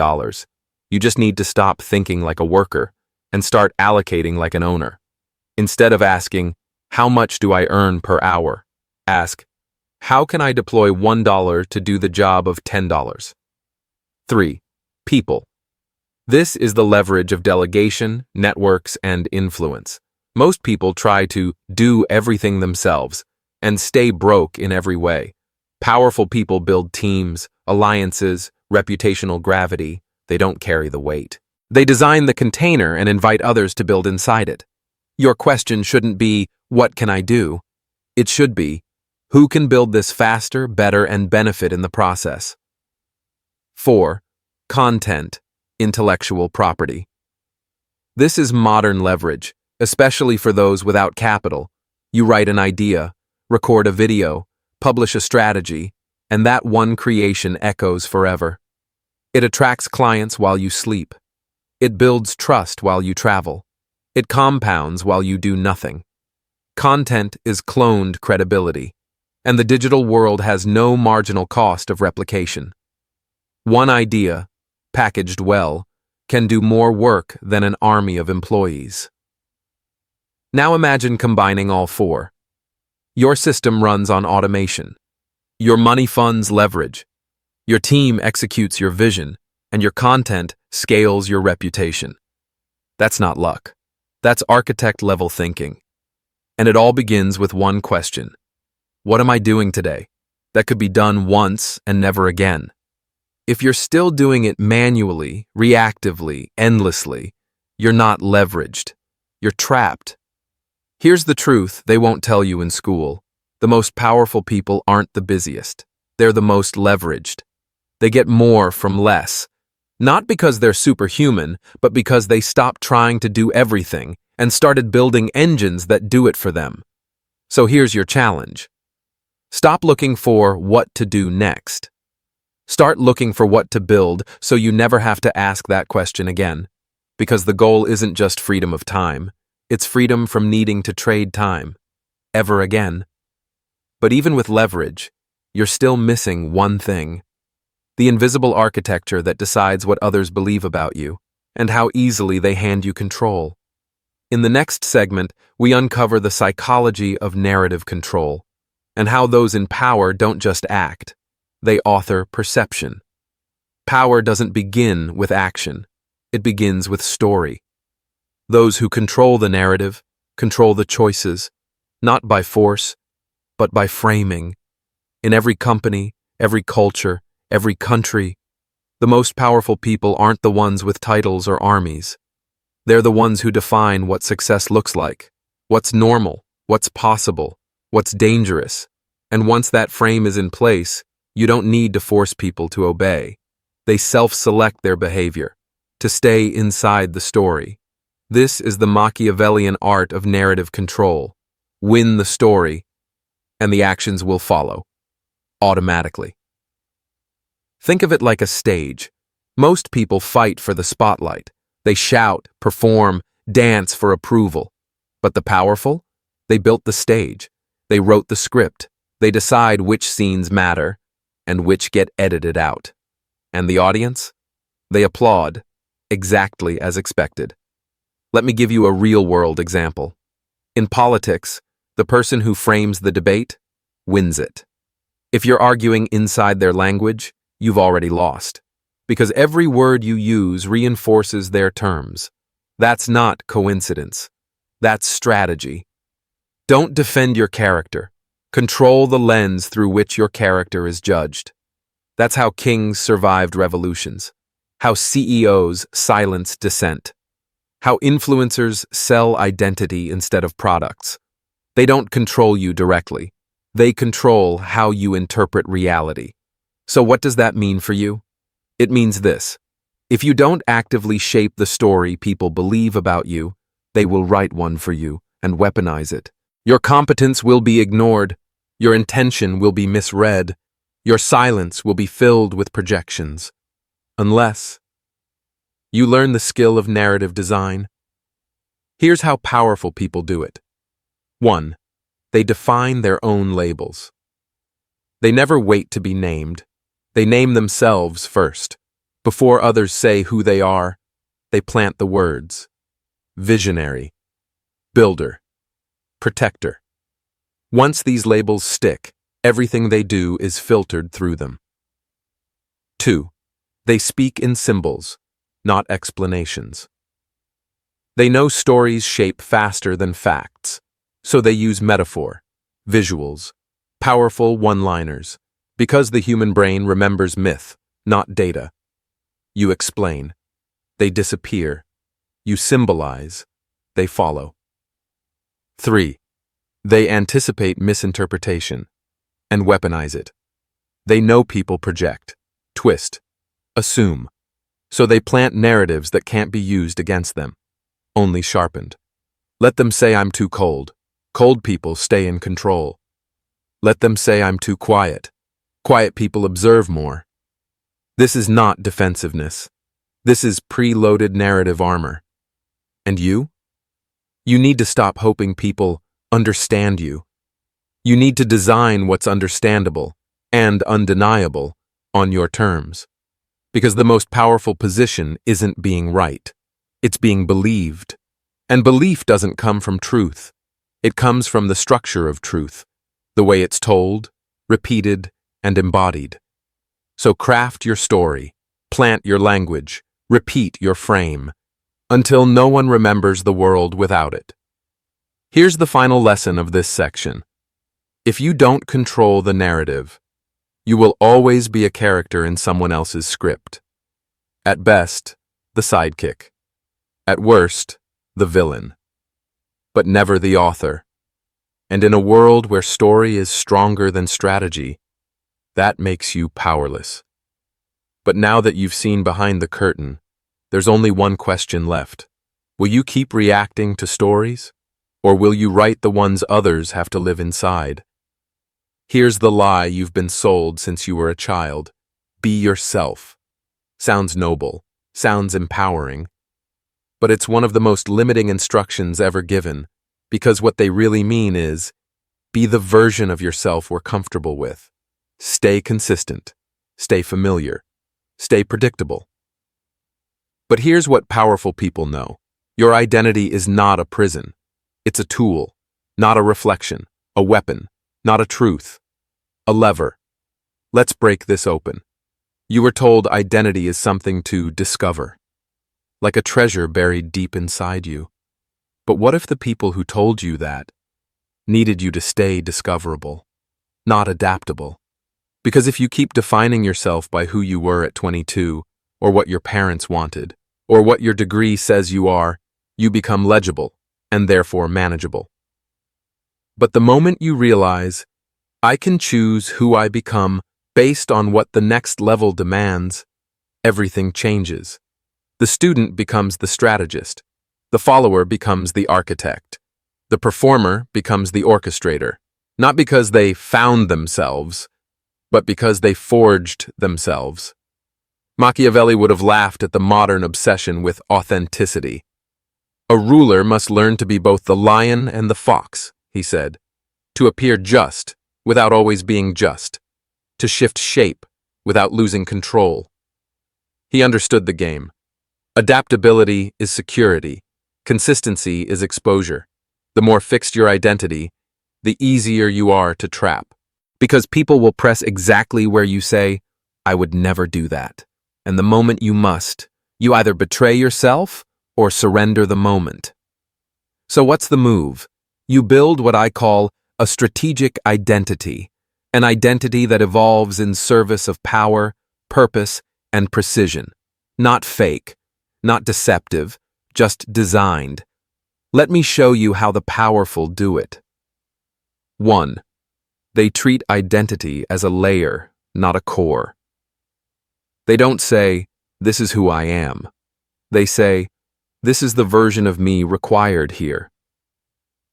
You just need to stop thinking like a worker and start allocating like an owner. Instead of asking, how much do I earn per hour? Ask, how can I deploy $1 to do the job of $10? 3. People. This is the leverage of delegation, networks, and influence. Most people try to do everything themselves and stay broke in every way. Powerful people build teams, alliances, reputational gravity. They don't carry the weight. They design the container and invite others to build inside it. Your question shouldn't be, what can I do? It should be, who can build this faster, better, and benefit in the process? 4. Content, intellectual property. This is modern leverage, especially for those without capital. You write an idea, record a video, publish a strategy, and that one creation echoes forever. It attracts clients while you sleep. It builds trust while you travel. It compounds while you do nothing. Content is cloned credibility, and the digital world has no marginal cost of replication. One idea, packaged well, can do more work than an army of employees. Now imagine combining all 4. Your system runs on automation. Your money funds leverage. Your team executes your vision, and your content scales your reputation. That's not luck. That's architect-level thinking. And it all begins with one question. What am I doing today? That could be done once and never again. If you're still doing it manually, reactively, endlessly, you're not leveraged. You're trapped. Here's the truth they won't tell you in school. The most powerful people aren't the busiest. They're the most leveraged. They get more from less. Not because they're superhuman, but because they stopped trying to do everything and started building engines that do it for them. So here's your challenge. Stop looking for what to do next. Start looking for what to build so you never have to ask that question again. Because the goal isn't just freedom of time. It's freedom from needing to trade time. Ever again. But even with leverage, you're still missing one thing. The invisible architecture that decides what others believe about you, and how easily they hand you control. In the next segment, we uncover the psychology of narrative control, and how those in power don't just act, they author perception. Power doesn't begin with action, it begins with story. Those who control the narrative control the choices, not by force, but by framing. In every company, every culture, every country, the most powerful people aren't the ones with titles or armies. They're the ones who define what success looks like, what's normal, what's possible, what's dangerous. And once that frame is in place, you don't need to force people to obey. They self-select their behavior, to stay inside the story. This is the Machiavellian art of narrative control. Win the story, and the actions will follow, automatically. Think of it like a stage. Most people fight for the spotlight. They shout, perform, dance for approval. But the powerful? They built the stage. They wrote the script. They decide which scenes matter and which get edited out. And the audience? They applaud, exactly as expected. Let me give you a real-world example. In politics, the person who frames the debate wins it. If you're arguing inside their language, you've already lost, because every word you use reinforces their terms. That's not coincidence. That's strategy. Don't defend your character. Control the lens through which your character is judged. That's how kings survived revolutions, how CEOs silence dissent, how influencers sell identity instead of products. They don't control you directly. They control how you interpret reality. So what does that mean for you? It means this. If you don't actively shape the story people believe about you, they will write one for you and weaponize it. Your competence will be ignored. Your intention will be misread. Your silence will be filled with projections. Unless you learn the skill of narrative design. Here's how powerful people do it. 1. They define their own labels. They never wait to be named. They name themselves first. Before others say who they are, they plant the words. Visionary, builder, protector. Once these labels stick, everything they do is filtered through them. 2. They speak in symbols, not explanations. They know stories shape faster than facts, so they use metaphor, visuals, powerful one-liners, because the human brain remembers myth, not data. You explain. They disappear. You symbolize. They follow. 3. They anticipate misinterpretation and weaponize it. They know people project, twist, assume, so they plant narratives that can't be used against them, only sharpened. Let them say I'm too cold. Cold people stay in control. Let them say I'm too quiet. Quiet people observe more. This is not defensiveness. This is preloaded narrative armor. And you? You need to stop hoping people understand you. You need to design what's understandable and undeniable on your terms. Because the most powerful position isn't being right. It's being believed. And belief doesn't come from truth. It comes from the structure of truth, the way it's told, repeated, and embodied. So craft your story, plant your language, repeat your frame, until no one remembers the world without it. Here's the final lesson of this section. If you don't control the narrative, you will always be a character in someone else's script. At best, the sidekick. At worst, the villain. But never the author. And in a world where story is stronger than strategy, that makes you powerless. But now that you've seen behind the curtain, there's only one question left. Will you keep reacting to stories? Or will you write the ones others have to live inside? Here's the lie you've been sold since you were a child. Be yourself. Sounds noble, sounds empowering. But it's one of the most limiting instructions ever given, because what they really mean is, be the version of yourself we're comfortable with. Stay consistent. Stay familiar. Stay predictable. But here's what powerful people know. Your identity is not a prison. It's a tool, not a reflection, a weapon, not a truth, a lever. Let's break this open. You were told identity is something to discover, like a treasure buried deep inside you. But what if the people who told you that needed you to stay discoverable, not adaptable? Because if you keep defining yourself by who you were at 22, or what your parents wanted, or what your degree says you are, you become legible, and therefore manageable. But the moment you realize, I can choose who I become based on what the next level demands, everything changes. The student becomes the strategist. The follower becomes the architect. The performer becomes the orchestrator, not because they found themselves, but because they forged themselves. Machiavelli would have laughed at the modern obsession with authenticity. A ruler must learn to be both the lion and the fox, he said, to appear just without always being just, to shift shape without losing control. He understood the game. Adaptability is security. Consistency is exposure. The more fixed your identity, the easier you are to trap. Because people will press exactly where you say, "I would never do that." And the moment you must, you either betray yourself or surrender the moment. So what's the move? You build what I call a strategic identity, an identity that evolves in service of power, purpose, and precision. Not fake, not deceptive, just designed. Let me show you how the powerful do it. 1. They treat identity as a layer, not a core. They don't say, "This is who I am." They say, "This is the version of me required here."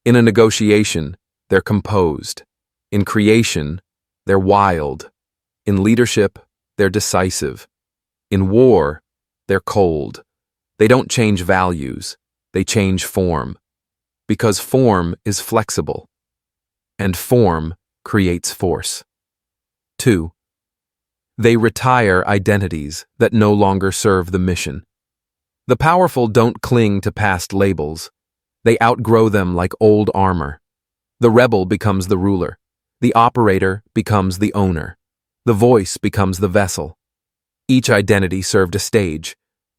In a negotiation, they're composed. In creation, they're wild. In leadership, they're decisive. In war, they're cold. They don't change values, they change form. Because form is flexible. And form creates force. 2. They retire identities that no longer serve the mission. The powerful don't cling to past labels. They outgrow them like old armor. The rebel becomes the ruler. The operator becomes the owner. The voice becomes the vessel. Each identity served a stage,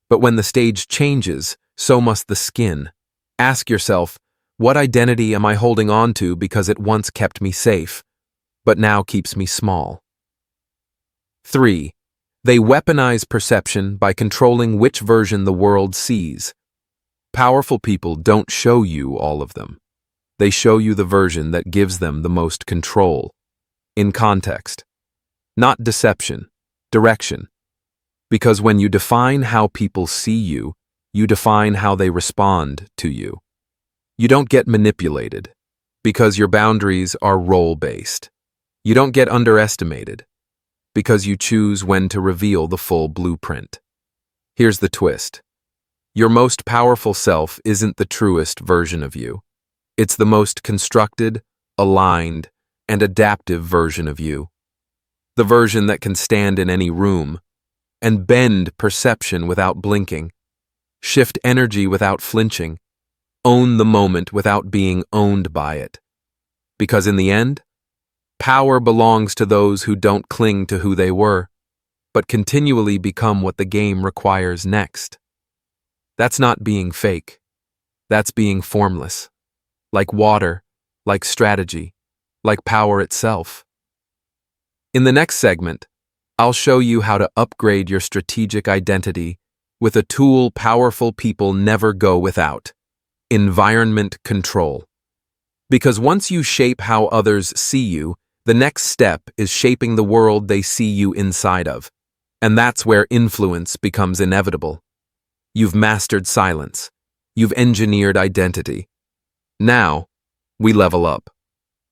but when the stage changes, so must the skin. Ask yourself, what identity am I holding on to because it once kept me safe, but now keeps me small? 3. They weaponize perception by controlling which version the world sees. Powerful people don't show you all of them. They show you the version that gives them the most control. In context. Not deception, direction. Because when you define how people see you, you define how they respond to you. You don't get manipulated, because your boundaries are role-based. You don't get underestimated, because you choose when to reveal the full blueprint. Here's the twist. Your most powerful self isn't the truest version of you. It's the most constructed, aligned, and adaptive version of you. The version that can stand in any room and bend perception without blinking, shift energy without flinching, own the moment without being owned by it. Because in the end, power belongs to those who don't cling to who they were, but continually become what the game requires next. That's not being fake. That's being formless. Like water, like strategy, like power itself. In the next segment, I'll show you how to upgrade your strategic identity with a tool powerful people never go without: environment control. Because once you shape how others see you, the next step is shaping the world they see you inside of. And that's where influence becomes inevitable. You've mastered silence. You've engineered identity. Now, we level up.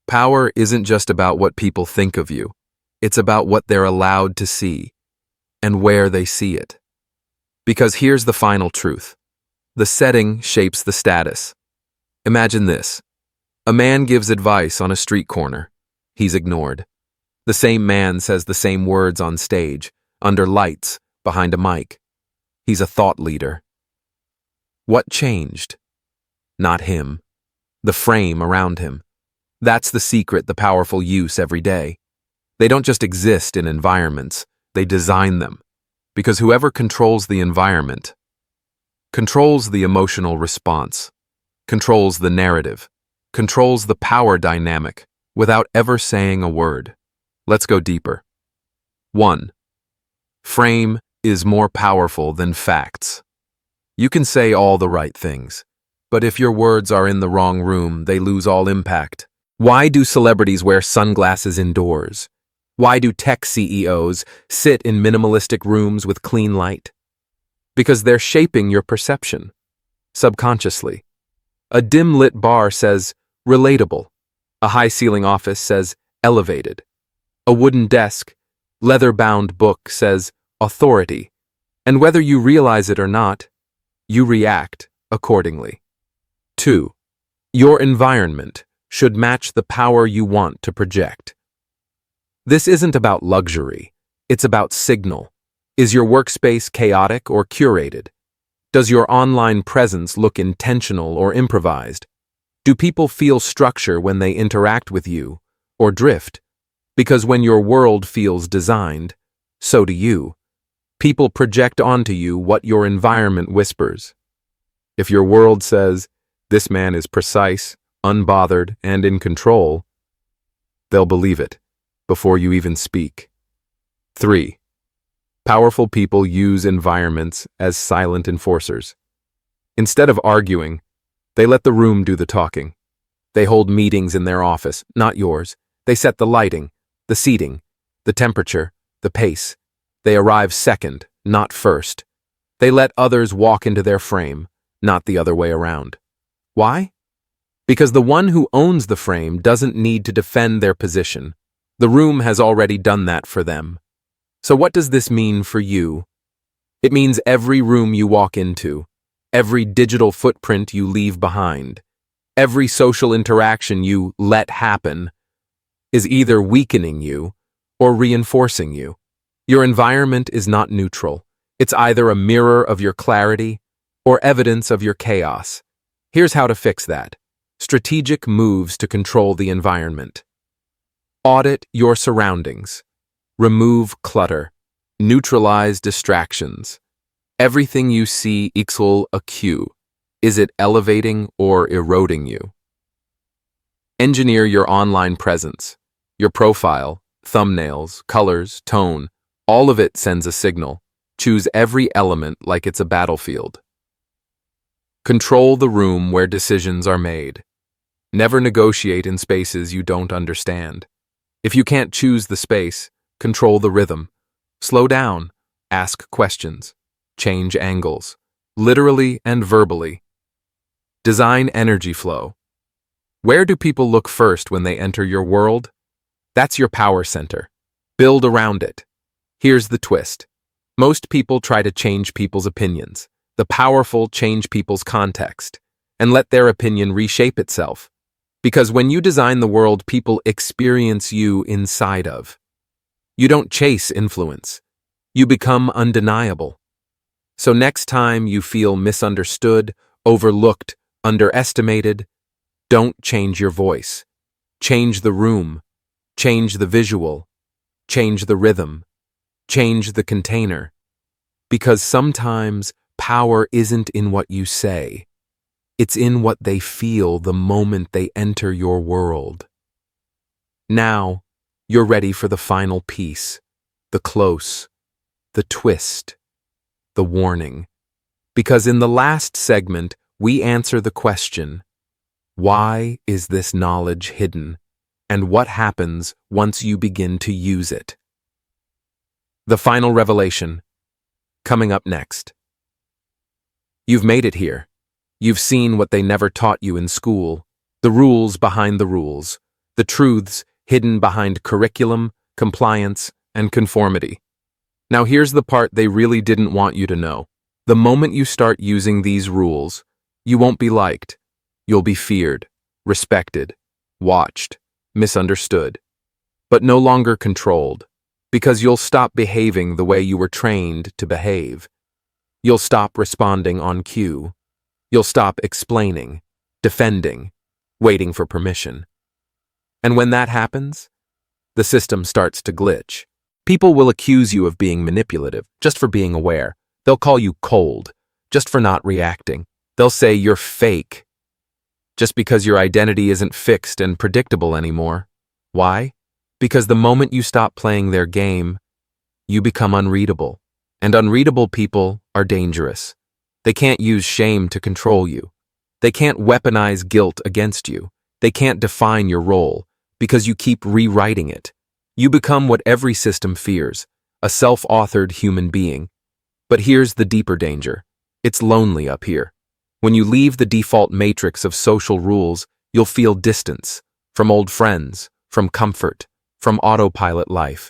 Power isn't just about what people think of you. It's about what they're allowed to see and where they see it. Because here's the final truth. The setting shapes the status. Imagine this. A man gives advice on a street corner. He's ignored. The same man says the same words on stage, under lights, behind a mic. He's a thought leader. What changed? Not him. The frame around him. That's the secret the powerful use every day. They don't just exist in environments, they design them. Because whoever controls the environment controls the emotional response, controls the narrative, controls the power dynamic without ever saying a word. Let's go deeper. 1. Frame is more powerful than facts. You can say all the right things, but if your words are in the wrong room, they lose all impact. Why do celebrities wear sunglasses indoors? Why do tech CEOs sit in minimalistic rooms with clean light? Because they're shaping your perception. subconsciously. A dim-lit bar says, relatable. A high-ceiling office says, elevated. A wooden desk, leather-bound book says, authority. And whether you realize it or not, you react accordingly. 2. Your environment should match the power you want to project. This isn't about luxury, it's about signal. Is your workspace chaotic or curated? Does your online presence look intentional or improvised? Do people feel structure when they interact with you, or drift? Because when your world feels designed, so do you. People project onto you what your environment whispers. If your world says, this man is precise, unbothered, and in control, they'll believe it before you even speak. 3. Powerful people use environments as silent enforcers. Instead of arguing, they let the room do the talking. They hold meetings in their office, not yours. They set the lighting, the seating, the temperature, the pace. They arrive second, not first. They let others walk into their frame, not the other way around. Why? Because the one who owns the frame doesn't need to defend their position. The room has already done that for them. So what does this mean for you? It means every room you walk into, every digital footprint you leave behind, every social interaction you let happen is either weakening you or reinforcing you. Your environment is not neutral. It's either a mirror of your clarity or evidence of your chaos. Here's how to fix that. Strategic moves to control the environment. Audit your surroundings. Remove clutter. Neutralize distractions. Everything you see equals a cue. Is it elevating or eroding you? Engineer your online presence. Your profile, thumbnails, colors, tone, all of it sends a signal. Choose every element like it's a battlefield. Control the room where decisions are made. Never negotiate in spaces you don't understand. If you can't choose the space, control the rhythm. Slow down, ask questions, change angles, literally and verbally. Design energy flow. Where do people look first when they enter your world? That's your power center. Build around it. Here's the twist. Most people try to change people's opinions. The powerful change people's context and let their opinion reshape itself. Because when you design the world people experience you inside of, you don't chase influence. You become undeniable. So next time you feel misunderstood, overlooked, underestimated, don't change your voice. Change the room. Change the visual. Change the rhythm. Change the container. Because sometimes power isn't in what you say. It's in what they feel the moment they enter your world. Now, you're ready for the final piece, the close, the twist, the warning. Because in the last segment, we answer the question, why is this knowledge hidden? And what happens once you begin to use it? The final revelation, coming up next. You've made it here. You've seen what they never taught you in school, the rules behind the rules, the truths hidden behind curriculum, compliance, and conformity. Now here's the part they really didn't want you to know. The moment you start using these rules, you won't be liked. You'll be feared, respected, watched, misunderstood, but no longer controlled, because you'll stop behaving the way you were trained to behave. You'll stop responding on cue. You'll stop explaining, defending, waiting for permission. And when that happens, the system starts to glitch. People will accuse you of being manipulative just for being aware. They'll call you cold just for not reacting. They'll say you're fake just because your identity isn't fixed and predictable anymore. Why? Because the moment you stop playing their game, you become unreadable. And unreadable people are dangerous. They can't use shame to control you. They can't weaponize guilt against you. They can't define your role because you keep rewriting it. You become what every system fears, a self-authored human being. But here's the deeper danger. It's lonely up here. When you leave the default matrix of social rules, you'll feel distance from old friends, from comfort, from autopilot life.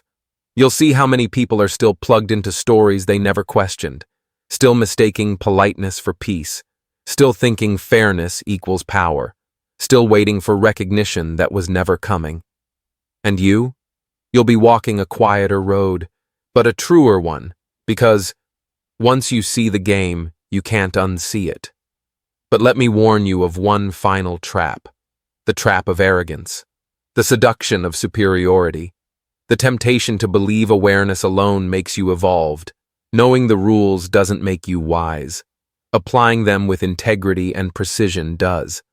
You'll see how many people are still plugged into stories they never questioned, still mistaking politeness for peace, still thinking fairness equals power, still waiting for recognition that was never coming. And you'll be walking a quieter road, but a truer one, because once you see the game, you can't unsee it. But let me warn you of one final trap, the trap of arrogance, the seduction of superiority, the temptation to believe awareness alone makes you evolved. Knowing the rules doesn't make you wise. Applying them with integrity and precision does.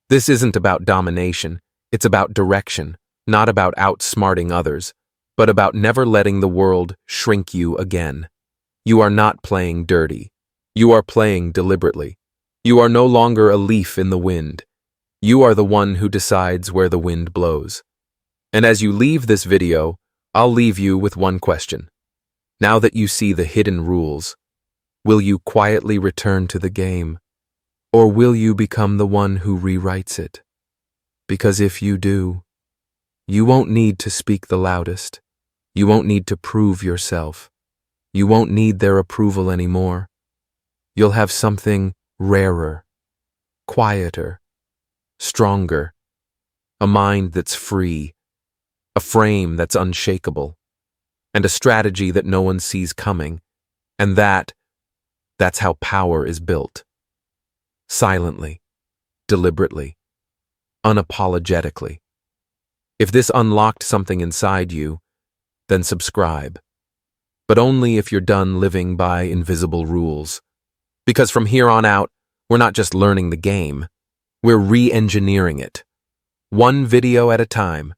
This isn't about domination, it's about direction, not about outsmarting others, but about never letting the world shrink you again. You are not playing dirty. You are playing deliberately. You are no longer a leaf in the wind. You are the one who decides where the wind blows. And as you leave this video, I'll leave you with one question. Now that you see the hidden rules, will you quietly return to the game, or will you become the one who rewrites it? Because if you do, you won't need to speak the loudest. You won't need to prove yourself. You won't need their approval anymore. You'll have something rarer, quieter, stronger, a mind that's free, a frame that's unshakable, and a strategy that no one sees coming. And that's how power is built. Silently, deliberately, unapologetically. If this unlocked something inside you, then subscribe. But only if you're done living by invisible rules. Because from here on out, we're not just learning the game, we're re-engineering it. One video at a time,